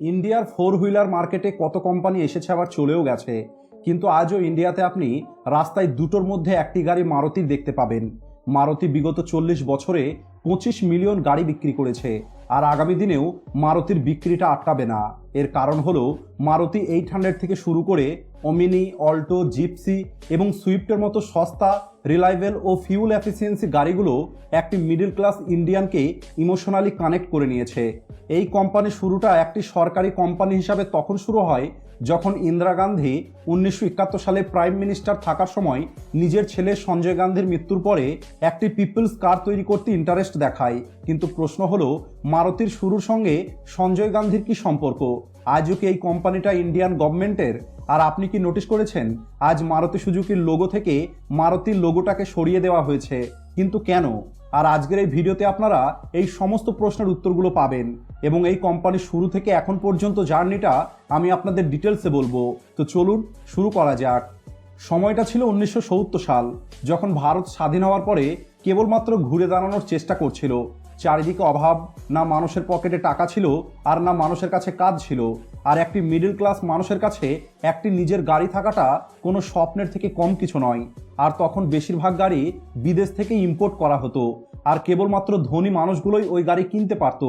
ইন্ডিয়ার four wheeler মার্কেটে কত কোম্পানি এসেছে আবার চলেও গেছে, কিন্তু আজও ইন্ডিয়াতে আপনি রাস্তায় দুটোর মধ্যে একটি গাড়ি মারুতির দেখতে পাবেন। মারুতি বিগত 40 বছরে 25 মিলিয়ন গাড়ি বিক্রি করেছে, আর আগামী দিনেও মারুতির বিক্রিটা আটকাবে না। এর কারণ হলো মারুতি 800 থেকে শুরু করে ওমিনি, অল্টো, জিপসি এবং সুইফটের মতো সস্তা, রিলায়েবল ও ফিউল এফিসিয়েন্সি গাড়িগুলো একটি মিডল ক্লাস ইন্ডিয়ানকে ইমোশনালি কানেক্ট করে নিয়েছে। এই কোম্পানির শুরুটা একটি সরকারি কোম্পানি হিসাবে তখন শুরু হয় যখন ইন্দিরা গান্ধী 1971 সালে প্রাইম মিনিস্টার থাকার সময় নিজের ছেলে সঞ্জয় গান্ধীর মৃত্যুর পরে একটি পিপলস কার তৈরি করতে ইন্টারেস্ট দেখায়। কিন্তু প্রশ্ন হলো, মারুতির শুরুর সঙ্গে সঞ্জয় গান্ধীর কি সম্পর্ক? আজও কি এই কোম্পানিটা ইন্ডিয়ান গভর্নমেন্টের? আর আপনি কি নোটিশ করেছেন আজ মারুতি সুজুকির লোগো থেকে মারুতির লোগোটাকে সরিয়ে দেওয়া হয়েছে? কিন্তু কেন? আর আজকের এই ভিডিওতে আপনারা এই সমস্ত প্রশ্নের উত্তরগুলো পাবেন এবং এই কোম্পানির শুরু থেকে এখন পর্যন্ত জার্নিটা আমি আপনাদের ডিটেলসে বলবো। তো চলুন শুরু করা যাক। সময়টা ছিল 1970 সাল, যখন ভারত স্বাধীন হওয়ার পরে কেবলমাত্র ঘুরে দাঁড়ানোর চেষ্টা করছিল। চারিদিকে অভাব, না মানুষের পকেটে টাকা ছিল আর না মানুষের কাছে কাজ ছিল। আর একটি মিডল ক্লাস মানুষের কাছে একটি নিজের গাড়ি থাকাটা কোনো স্বপ্নের থেকে কম কিছু নয়। আর তখন বেশিরভাগ গাড়ি বিদেশ থেকে ইম্পোর্ট করা হতো, আর কেবলমাত্র ধনী মানুষগুলোই ওই গাড়ি কিনতে পারত।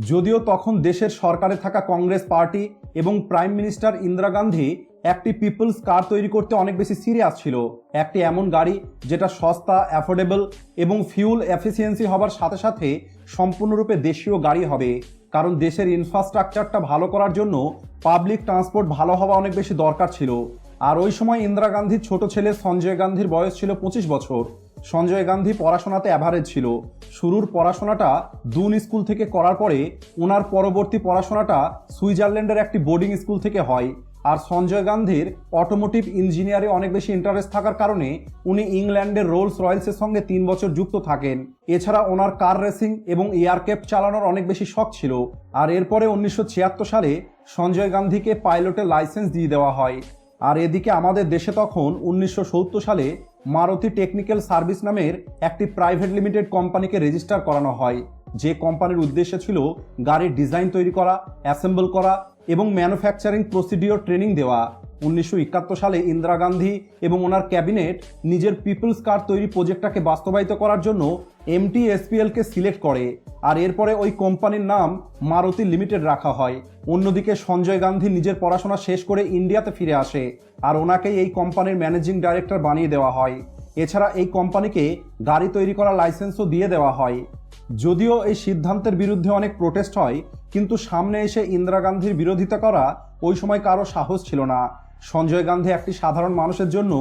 যদিও তখন দেশের সরকারে থাকা কংগ্রেস পার্টি এবং প্রাইম মিনিস্টার ইন্দিরা গান্ধী একটি পিপলস কার তৈরি করতে অনেক বেশি সিরিয়াস ছিল। একটি এমন গাড়ি যেটা সস্তা, অ্যাফোর্ডেবল এবং ফিউল এফিসিয়েন্সি হবার সাথে সাথে সম্পূর্ণরূপে দেশীয় গাড়ি হবে। কারণ দেশের ইনফ্রাস্ট্রাকচারটা ভালো করার জন্য পাবলিক ট্রান্সপোর্ট ভালো হওয়া অনেক বেশি দরকার ছিল। আর ওই সময় ইন্দিরা গান্ধীর ছোট ছেলে সঞ্জয় গান্ধীর বয়স ছিল 25 বছর। সঞ্জয় গান্ধী পড়াশোনাতে অ্যাভারেজ ছিল। শুরুর পড়াশোনাটা দুন স্কুল থেকে করার পরে ওনার পরবর্তী পড়াশোনাটা সুইজারল্যান্ডের একটি বোর্ডিং স্কুল থেকে হয়। আর সঞ্জয় গান্ধীর অটোমোটিভ ইঞ্জিনিয়ারে অনেক বেশি ইন্টারেস্ট থাকার কারণে উনি ইংল্যান্ডের রোলস রয়েলসের সঙ্গে 3 বছর যুক্ত থাকেন। এছাড়া ওনার কার রেসিং এবং এয়ারক্রাফট চালানোর অনেক বেশি শখ ছিল। আর এরপরে 1976 সালে সঞ্জয় গান্ধীকে পাইলটের লাইসেন্স দিয়ে দেওয়া হয়। আর এদিকে আমাদের দেশে তখন 1970 সালে মারুতি টেকনিক্যাল সার্ভিস নামের একটি প্রাইভেট লিমিটেড কোম্পানিকে রেজিস্টার করানো হয়, যে কোম্পানির উদ্দেশ্য ছিল গাড়ির ডিজাইন তৈরি করা, অ্যাসেম্বল করা এবং ম্যানুফ্যাকচারিং প্রসিডিওর ট্রেনিং দেওয়া। 1971 সালে ইন্দিরা গান্ধী এবং ওনার ক্যাবিনেট নিজের পিপলস কার তৈরি প্রজেক্টটাকে বাস্তবায়িত করার জন্য MTSPL-কে সিলেক্ট করে, আর এরপরে ওই কোম্পানির নাম মারুতি লিমিটেড রাখা হয়। অন্যদিকে সঞ্জয় গান্ধী নিজের পড়াশোনা শেষ করে ইন্ডিয়াতে ফিরে আসে, আর ওনাকেই এই কোম্পানির ম্যানেজিং ডাইরেক্টর বানিয়ে দেওয়া হয়। এছাড়া এই কোম্পানিকে গাড়ি তৈরি করার লাইসেন্সও দিয়ে দেওয়া হয়। যদিও এই সিদ্ধান্তের বিরুদ্ধে অনেক প্রোটেস্ট হয়, কিন্তু সামনে এসে ইন্দিরা গান্ধীর বিরোধিতা করা ওই সময় কারো সাহস ছিল না। সঞ্জয় গান্ধী একটি সাধারণ মানুষের জন্য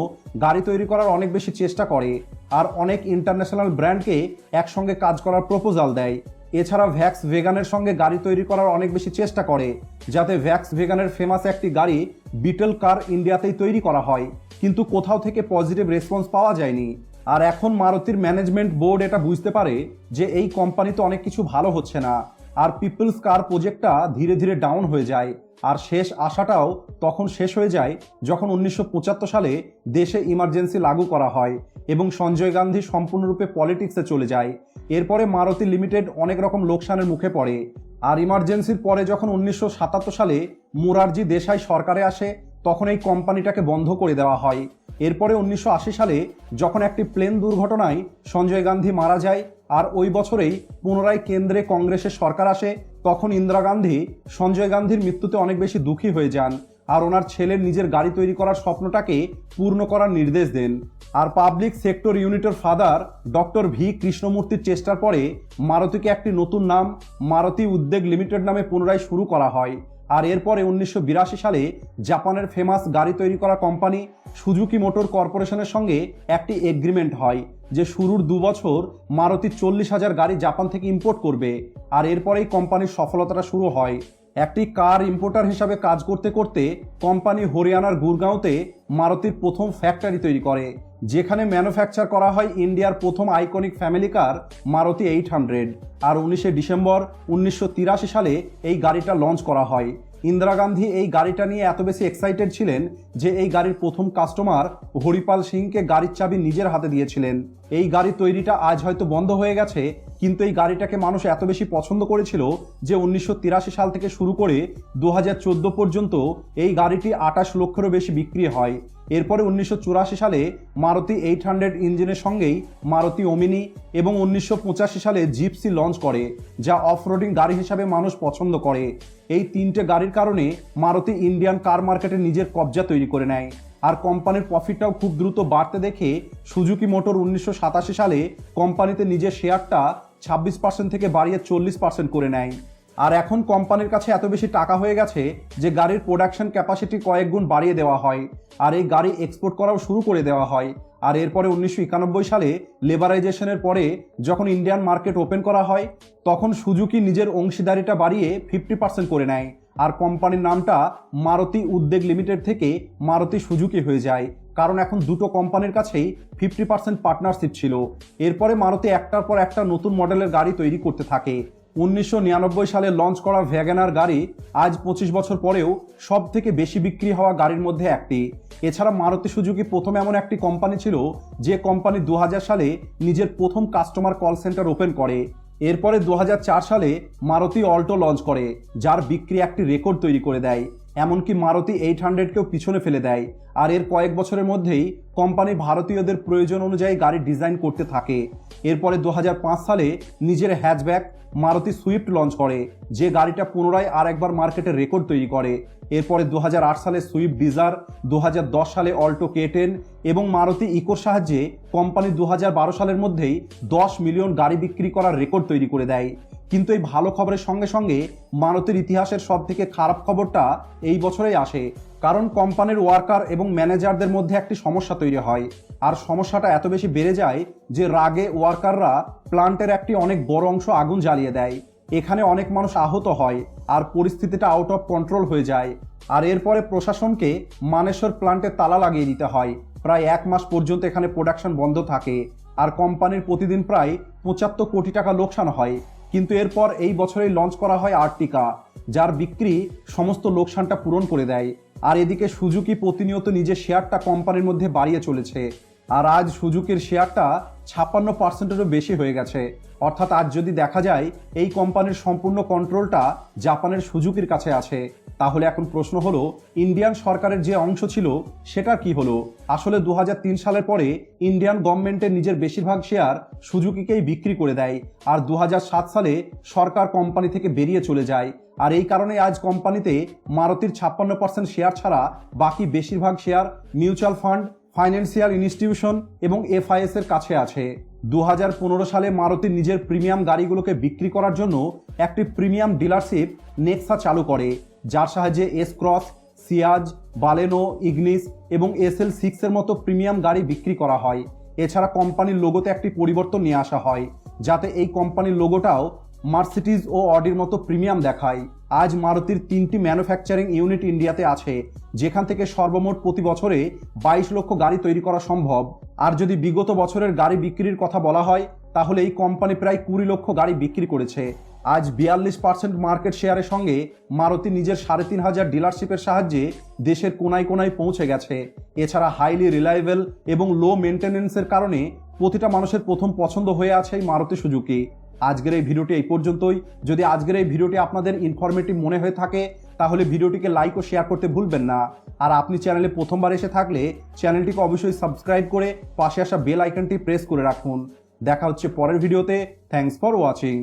গাড়ি তৈরি করার অনেক বেশি চেষ্টা করে, আর অনেক ইন্টারন্যাশনাল ব্র্যান্ডকে একসঙ্গে কাজ করার প্রপোজাল দেয়। এছাড়া ভ্যাক্স ভেগানের সঙ্গে গাড়ি তৈরি করার অনেক বেশি চেষ্টা করে, যাতে ভ্যাক্স ভেগানের ফেমাস একটি গাড়ি বিটল কার ইন্ডিয়াতেই তৈরি করা হয়। কিন্তু কোথাও থেকে পজিটিভ রেসপন্স পাওয়া যায়নি। আর এখন মারুতির ম্যানেজমেন্ট বোর্ড এটা বুঝতে পারে যে এই কোম্পানিতে অনেক কিছু ভালো হচ্ছে না, আর পিপলস কার প্রজেক্টটা ধীরে ধীরে ডাউন হয়ে যায়। আর শেষ আশাটাও তখন শেষ হয়ে যায় যখন 1975 সালে দেশে ইমার্জেন্সি লাগু করা হয় এবং সঞ্জয় গান্ধী সম্পূর্ণরূপে পলিটিক্সে চলে যায়। এরপরে মারুতি লিমিটেড অনেক রকম লোকসানের মুখে পড়ে। আর ইমার্জেন্সির পরে যখন 1977 সালে মোরারজি দেশাই সরকারে আসে, তখন এই কোম্পানিটাকে বন্ধ করে দেওয়া হয়। এরপরে 1980 সালে যখন একটি প্লেন দুর্ঘটনায় সঞ্জয় গান্ধী মারা যায়, আর ওই বছরেই পুনরায় কেন্দ্রে কংগ্রেসের সরকার আসে, তখন ইন্দিরা গান্ধী সঞ্জয় গান্ধীর মৃত্যুতে অনেক বেশি দুঃখী হয়ে যান, আর ওনার ছেলের নিজের গাড়ি তৈরি করার স্বপ্নটাকে পূর্ণ করার নির্দেশ দেন। আর পাবলিক সেক্টর ইউনিটের ফাদার ডক্টর ভি কৃষ্ণমূর্তির চেষ্টার পরে মারুতিকে একটি নতুন নাম মারুতি উদ্যোগ লিমিটেড নামে পুনরায় শুরু করা হয়। আর এরপরে 1982 সালে জাপানের ফেমাস গাড়ি তৈরি করা কোম্পানি সুজুকি মোটর কর্পোরেশনের সঙ্গে একটি এগ্রিমেন্ট হয় যে শুরুর 2 বছর মারুতি 40,000 গাড়ি জাপান থেকে ইম্পোর্ট করবে। আর এরপরেই কোম্পানির সফলতাটা শুরু হয়। একটি কার ইম্পোর্টার হিসাবে কাজ করতে করতে কোম্পানি হরিয়ানার গুরগাঁওতে মারুতির প্রথম ফ্যাক্টরি তৈরি করে, যেখানে ম্যানুফ্যাকচার করা হয় ইন্ডিয়ার প্রথম আইকনিক ফ্যামিলি কার মারুতি 800। আর 19 ডিসেম্বর 1983 সালে এই গাড়িটা লঞ্চ করা হয়। ইন্দিরা গান্ধী এই গাড়িটা নিয়ে এত বেশি এক্সাইটেড ছিলেন যে এই গাড়ির প্রথম কাস্টমার হরিপাল সিংকে গাড়ির চাবি নিজের হাতে দিয়েছিলেন। এই গাড়ি তৈরিটা আজ হয়তো বন্ধ হয়ে গেছে, কিন্তু এই গাড়িটাকে মানুষ এত বেশি পছন্দ করেছিল যে 1983 সাল থেকে শুরু করে 2014 পর্যন্ত এই গাড়িটি 28 লক্ষেরও বেশি বিক্রি হয়। এরপরে 1984 সালে মারুতি 800 ইঞ্জিনের সঙ্গেই মারুতি ওমিনি এবং 1985 সালে জিপসি লঞ্চ করে, যা অফরোডিং গাড়ি হিসাবে মানুষ পছন্দ করে। এই তিনটে গাড়ির কারণে মারুতি ইন্ডিয়ান কার মার্কেটে নিজের কবজা তৈরি করে নেয়। আর কোম্পানির প্রফিটটাও খুব দ্রুত বাড়তে দেখে সুজুকি মোটর 1987 সালে কোম্পানিতে নিজের শেয়ারটা 26% থেকে বাড়িয়ে 40% করে নেয়। আর এখন কোম্পানির কাছে এত বেশি টাকা হয়ে গেছে যে গাড়ির প্রোডাকশন ক্যাপাসিটি কয়েক গুণ বাড়িয়ে দেওয়া হয়, আর এই গাড়ি এক্সপোর্ট করাও শুরু করে দেওয়া হয়। আর এরপরে 1991 সালে লেবারাইজেশনের পরে যখন ইন্ডিয়ান মার্কেট ওপেন করা হয়, তখন সুজুকি নিজের অংশীদারিটা বাড়িয়ে 50% করে নেয়, আর কোম্পানির নামটা মারুতি উদ্যোগ লিমিটেড থেকে মারুতি সুজুকি হয়ে যায়, কারণ এখন দুটো কোম্পানির কাছেই 50% পার্টনারশিপ ছিল। এরপরে মারুতি একটার পর একটা নতুন মডেলের গাড়ি তৈরি করতে থাকে। 1999 সালে লঞ্চ করা ভ্যাগনার গাড়ি আজ 25 বছর পরেও সব থেকে বেশি বিক্রি হওয়া গাড়ির মধ্যে একটি। এছাড়া মারুতি সুজুকি প্রথম এমন একটি কোম্পানি ছিল যে কোম্পানি 2000 সালে নিজের প্রথম কাস্টমার কল সেন্টার ওপেন করে। এরপরে 2004 সালে মারুতি অল্টো লঞ্চ করে, যার বিক্রি একটি রেকর্ড তৈরি করে দেয়, এমনকি মারুতি 800কেও পিছনে ফেলে দেয়। আর এর কয়েক বছরের মধ্যেই কোম্পানি ভারতীয়দের প্রয়োজন অনুযায়ী গাড়ি ডিজাইন করতে থাকে। এরপরে 2005 সালে নিজের হ্যাচব্যাক মারুতি সুইফট লঞ্চ করে, যে গাড়িটা পুনরায় আর একবার মার্কেটে রেকর্ড তৈরি করে। এরপরে 2008 সালে সুইফট ডিজায়ার, 2010 সালে অল্টো K10 এবং মারুতি ইকোর সাহায্যে কোম্পানি 2012 সালের মধ্যেই 10 মিলিয়ন গাড়ি বিক্রি করার রেকর্ড তৈরি করে দেয়। কিন্তু এই ভালো খবরের সঙ্গে সঙ্গে মারুতির ইতিহাসের সব থেকে খারাপ খবরটা এই বছরেই আসে, কারণ কোম্পানির ওয়ার্কার এবং ম্যানেজারদের মধ্যে একটি সমস্যা তৈরি হয়। আর সমস্যাটা এত বেশি বেড়ে যায় যে রাগে ওয়ার্কাররা প্লান্টের একটি অনেক বড় অংশ আগুন জ্বালিয়ে দেয়। এখানে অনেক মানুষ আহত হয় আর পরিস্থিতিটা আউট অফ কন্ট্রোল হয়ে যায়। আর এরপরে প্রশাসনকে মানেশ্বর প্লান্টে তালা লাগিয়ে দিতে হয়। প্রায় 1 মাস পর্যন্ত এখানে প্রোডাকশন বন্ধ থাকে, আর কোম্পানির প্রতিদিন প্রায় 75 কোটি টাকা লোকসান হয়। কিন্তু এরপর এই বছরেই লঞ্চ করা হয় আর্টিকা, যার বিক্রি সমস্ত লোকসানটা পূরণ করে দেয়। আর এদিকে সুজুকি প্রতিনিয়ত নিজের শেয়ারটা কোম্পানির মধ্যে বাড়িয়ে চলেছে, আর আজ সুজুকির শেয়ারটা 56%-এরও বেশি হয়ে গেছে। অর্থাৎ আজ যদি দেখা যায় এই কোম্পানির সম্পূর্ণ কন্ট্রোলটা জাপানের সুজুকির কাছে আছে, তাহলে এখন প্রশ্ন হলো ইন্ডিয়ান সরকারের যে অংশ ছিল সেটার কি হলো? আসলে 2003 সালের পরে ইন্ডিয়ান গভর্নমেন্টের নিজের বেশিরভাগ শেয়ার সুজুকিকেই বিক্রি করে দেয়, আর 2007 সালে সরকার কোম্পানি থেকে বেরিয়ে চলে যায়। আর এই কারণে আজ কোম্পানিতে মারুতির 56% শেয়ার ছাড়া বাকি বেশিরভাগ share mutual fund, financial institution এবং FIS এর কাছে আছে। 2015 সালে মারুতি নিজের প্রিমিয়াম গাড়িগুলোকে বিক্রি করার জন্য একটি প্রিমিয়াম ডিলারশিপ নেক্সা চালু করে, যার সাহায্যে এস ক্রস, সিয়াজ, বালেনো, ইগনিস এবং SL6 এর মতো প্রিমিয়াম গাড়ি বিক্রি করা হয়। এছাড়া কোম্পানির লোগোতে একটি পরিবর্তন নিয়ে আসা হয়, যাতে এই কোম্পানির লোগোটাও মার্সিডিজ ও অডির মতো প্রিমিয়াম দেখায়। আজ মারুতির 3টি ম্যানুফ্যাকচারিং ইউনিট ইন্ডিয়াতে আছে, যেখান থেকে সর্বমোট প্রতি বছরে 22 লক্ষ গাড়ি তৈরি করা সম্ভব। আর যদি বিগত বছরের গাড়ি বিক্রির কথা বলা হয়, তাহলে এই কোম্পানি প্রায় 20 লক্ষ গাড়ি বিক্রি করেছে। আজ 42% মার্কেট শেয়ারের সঙ্গে মারুতি নিজের 3500 ডিলারশিপের সাহায্যে দেশের কোনায় কোনায় পৌঁছে গেছে। এছাড়া হাইলি রিলায়েবল এবং লো মেনটেন্যান্সের কারণে প্রতিটা মানুষের প্রথম পছন্দ হয়ে আছে এই মারুতি সুজুকি। আজকের এই ভিডিওটি এই পর্যন্তই। যদি আজকের এই ভিডিওটি আপনাদের ইনফরমেটিভ মনে হয়ে থাকে, তাহলে ভিডিওটিকে লাইক ও শেয়ার করতে ভুলবেন না। আর আপনি চ্যানেলে প্রথমবার এসে থাকলে চ্যানেলটিকে অবশ্যই সাবস্ক্রাইব করে পাশে আসা বেল আইকনটি প্রেস করে রাখুন। দেখা হচ্ছে পরের ভিডিওতে। Thanks for watching.